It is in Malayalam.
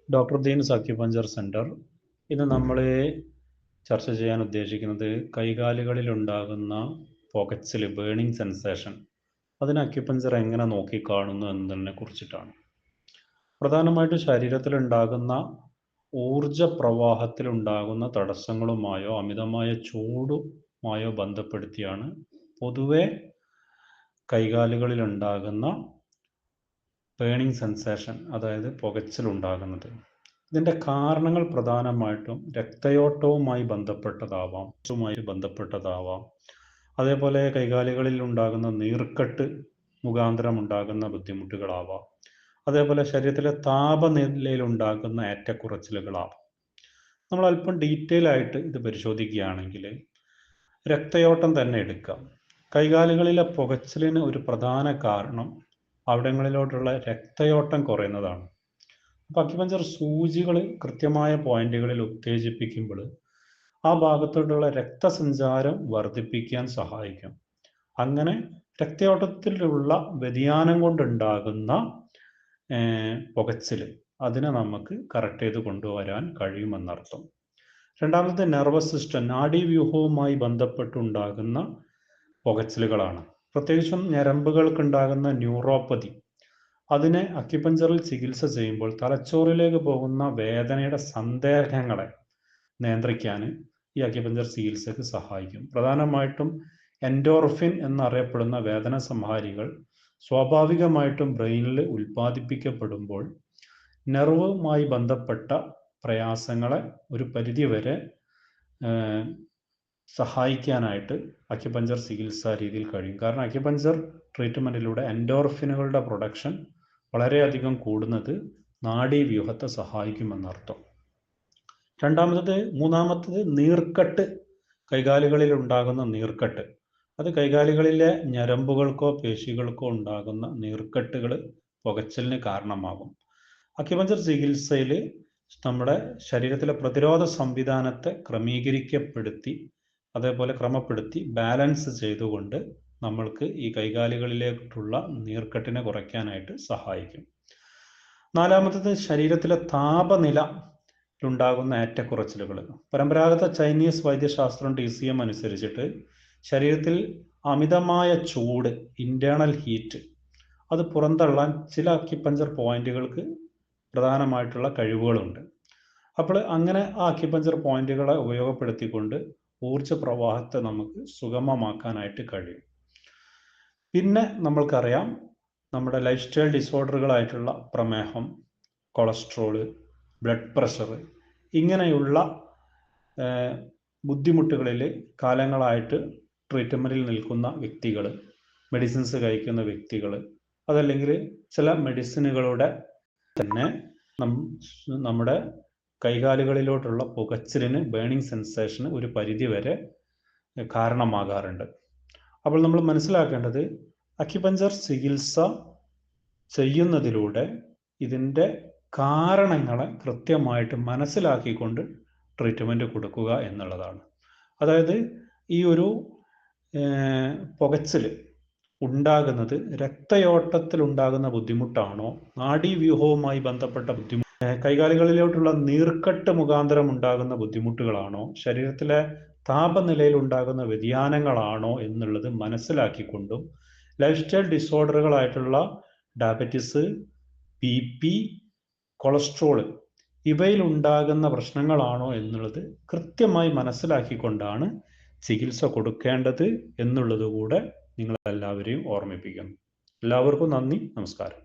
Doctor Deen's acupuncture centre. ഇന്ന് നമ്മൾ ചർച്ച ചെയ്യാൻ ഉദ്ദേശിക്കുന്നത് കൈകാലുകളിൽ ഉണ്ടാകുന്ന പുകച്ചിൽ, ബേണിംഗ് സെൻസേഷൻ, അതിന് അക്യുപഞ്ചർ എങ്ങനെ നോക്കിക്കാണുന്നു എന്നതിനെ കുറിച്ചിട്ടാണ്. പ്രധാനമായിട്ടും ശരീരത്തിലുണ്ടാകുന്ന ഊർജ പ്രവാഹത്തിലുണ്ടാകുന്ന തടസ്സങ്ങളുമായോ അമിതമായ ചൂടുമായോ ബന്ധപ്പെടുത്തിയാണ് പൊതുവെ കൈകാലുകളിലുണ്ടാകുന്ന ബേണിംഗ് സെൻസേഷൻ, അതായത് പുകച്ചിലുണ്ടാകുന്നത്. ഇതിൻ്റെ കാരണങ്ങൾ പ്രധാനമായിട്ടും രക്തയോട്ടവുമായി ബന്ധപ്പെട്ടതാവാം. അതേപോലെ കൈകാലുകളിൽ ഉണ്ടാകുന്ന നീർക്കെട്ട് മുഖാന്തരം ഉണ്ടാകുന്ന ബുദ്ധിമുട്ടുകളാവാം. അതേപോലെ ശരീരത്തിലെ താപനിലയിൽ ഉണ്ടാകുന്ന ഏറ്റക്കുറച്ചിലുകളാവാം. നമ്മൾ അല്പം ഡീറ്റെയിൽ ആയിട്ട് ഇത് പരിശോധിക്കുകയാണെങ്കിൽ രക്തയോട്ടം തന്നെ എടുക്കാം. കൈകാലുകളിലെ പുകച്ചിലിന് ഒരു പ്രധാന കാരണം അവിടങ്ങളിലോട്ടുള്ള രക്തയോട്ടം കുറയുന്നതാണ്. അപ്പോൾ അക്യുപഞ്ചർ സൂചികൾ കൃത്യമായ പോയിന്റുകളിൽ ഉത്തേജിപ്പിക്കുമ്പോൾ ആ ഭാഗത്തോട്ടുള്ള രക്തസഞ്ചാരം വർദ്ധിപ്പിക്കാൻ സഹായിക്കും. അങ്ങനെ രക്തയോട്ടത്തിലുള്ള വ്യതിയാനം കൊണ്ടുണ്ടാകുന്ന പുകച്ചിൽ, അതിനെ നമുക്ക് കറക്റ്റ് ചെയ്ത് കൊണ്ടുവരാൻ കഴിയുമെന്നർത്ഥം. രണ്ടാമത്തെ നെർവസ് സിസ്റ്റം, നാഡീവ്യൂഹവുമായി ബന്ധപ്പെട്ടുണ്ടാകുന്ന പുകച്ചിലുകളാണ്. പ്രത്യേകിച്ചും ഞരമ്പുകൾക്കുണ്ടാകുന്ന ന്യൂറോപ്പതി, അതിനെ അക്യുപഞ്ചറിൽ ചികിത്സ ചെയ്യുമ്പോൾ തലച്ചോറിലേക്ക് പോകുന്ന വേദനയുടെ സന്ദേഹങ്ങളെ നിയന്ത്രിക്കാൻ ഈ അക്യുപഞ്ചർ ചികിത്സക്ക് സഹായിക്കും. പ്രധാനമായിട്ടും എൻഡോർഫിൻ എന്നറിയപ്പെടുന്ന വേദന സംഹാരികൾ സ്വാഭാവികമായിട്ടും ബ്രെയിനിൽ ഉൽപ്പാദിപ്പിക്കപ്പെടുമ്പോൾ നെർവുമായി ബന്ധപ്പെട്ട പ്രയാസങ്ങളെ ഒരു പരിധിവരെ സഹായിക്കാനായിട്ട് അക്യുപഞ്ചർ ചികിത്സാ രീതിയിൽ കഴിയും. കാരണം അക്യുപഞ്ചർ ട്രീറ്റ്മെൻറ്റിലൂടെ എൻഡോർഫിനുകളുടെ പ്രൊഡക്ഷൻ വളരെയധികം കൂടുന്നത് നാഡീവ്യൂഹത്തെ സഹായിക്കുമെന്നർത്ഥം. മൂന്നാമത്തത് നീർക്കെട്ട്, കൈകാലുകളിൽ ഉണ്ടാകുന്ന നീർക്കെട്ട്. അത് കൈകാലുകളിലെ ഞരമ്പുകൾക്കോ പേശികൾക്കോ ഉണ്ടാകുന്ന നീർക്കെട്ടുകൾ പുകച്ചിലിന് കാരണമാകും. അക്യുപഞ്ചർ ചികിത്സയിൽ നമ്മുടെ ശരീരത്തിലെ പ്രതിരോധ സംവിധാനത്തെ ക്രമപ്പെടുത്തി ബാലൻസ് ചെയ്തുകൊണ്ട് നമ്മൾക്ക് ഈ കൈകാലുകളിലേക്കുള്ള നീർക്കെട്ടിനെ കുറയ്ക്കാനായിട്ട് സഹായിക്കും. നാലാമത്തത് ശരീരത്തിലെ താപനില ഉണ്ടാകുന്ന ഏറ്റക്കുറച്ചിലുകൾ. പരമ്പരാഗത ചൈനീസ് വൈദ്യശാസ്ത്രം TCM അനുസരിച്ചിട്ട് ശരീരത്തിൽ അമിതമായ ചൂട്, ഇന്റേണൽ ഹീറ്റ്, അത് പുറന്തള്ളാൻ ചില അക്യുപഞ്ചർ പോയിന്റുകൾക്ക് പ്രധാനമായിട്ടുള്ള കഴിവുകളുണ്ട്. അപ്പോൾ അങ്ങനെ ആ അക്യുപഞ്ചർ പോയിന്റുകളെ ഉപയോഗപ്പെടുത്തിക്കൊണ്ട് ഊർജ പ്രവാഹത്തെ നമുക്ക് സുഗമമാക്കാനായിട്ട് കഴിയും. പിന്നെ നമ്മൾക്കറിയാം, നമ്മുടെ ലൈഫ് സ്റ്റൈൽ ഡിസോർഡറുകളായിട്ടുള്ള പ്രമേഹം, കൊളസ്ട്രോള്, ബ്ലഡ് പ്രഷർ, ഇങ്ങനെയുള്ള ബുദ്ധിമുട്ടുകളിൽ കാലങ്ങളായിട്ട് ട്രീറ്റ്മെൻറ്റിൽ നിൽക്കുന്ന വ്യക്തികൾ, മെഡിസിൻസ് കഴിക്കുന്ന വ്യക്തികൾ, അതല്ലെങ്കിൽ ചില മെഡിസിനുകളുടെ തന്നെ നമ്മുടെ കൈകാലുകളിലോട്ടുള്ള പുകച്ചിലിന്, ബേണിംഗ് സെൻസേഷന് ഒരു പരിധിവരെ കാരണമാകാറുണ്ട്. അപ്പോൾ നമ്മൾ മനസ്സിലാക്കേണ്ടത്, അക്യുപഞ്ചർ ചികിത്സ ചെയ്യുന്നതിലൂടെ ഇതിൻ്റെ കാരണങ്ങളെ കൃത്യമായിട്ട് മനസ്സിലാക്കിക്കൊണ്ട് ട്രീറ്റ്മെൻറ്റ് കൊടുക്കുക എന്നുള്ളതാണ്. അതായത് ഈ ഒരു പുകച്ചിൽ ഉണ്ടാകുന്നത് രക്തയോട്ടത്തിലുണ്ടാകുന്ന ബുദ്ധിമുട്ടാണോ, നാഡീവ്യൂഹവുമായി ബന്ധപ്പെട്ട കൈകാലുകളിലോട്ടുള്ള നീർക്കെട്ട് മുഖാന്തരം ഉണ്ടാകുന്ന ബുദ്ധിമുട്ടുകളാണോ, ശരീരത്തിലെ താപനിലയിൽ ഉണ്ടാകുന്ന വ്യതിയാനങ്ങളാണോ എന്നുള്ളത് മനസ്സിലാക്കിക്കൊണ്ടും ലൈഫ് സ്റ്റൈൽ ഡിസോർഡറുകളായിട്ടുള്ള ഡയബറ്റിസ്, BP, കൊളസ്ട്രോൾ, ഇവയിൽ ഉണ്ടാകുന്ന പ്രശ്നങ്ങളാണോ എന്നുള്ളത് കൃത്യമായി മനസ്സിലാക്കിക്കൊണ്ടാണ് ചികിത്സ കൊടുക്കേണ്ടത് എന്നുള്ളത് കൂടെ നിങ്ങളെല്ലാവരെയും ഓർമ്മിപ്പിക്കുന്നു. എല്ലാവർക്കും നന്ദി, നമസ്കാരം.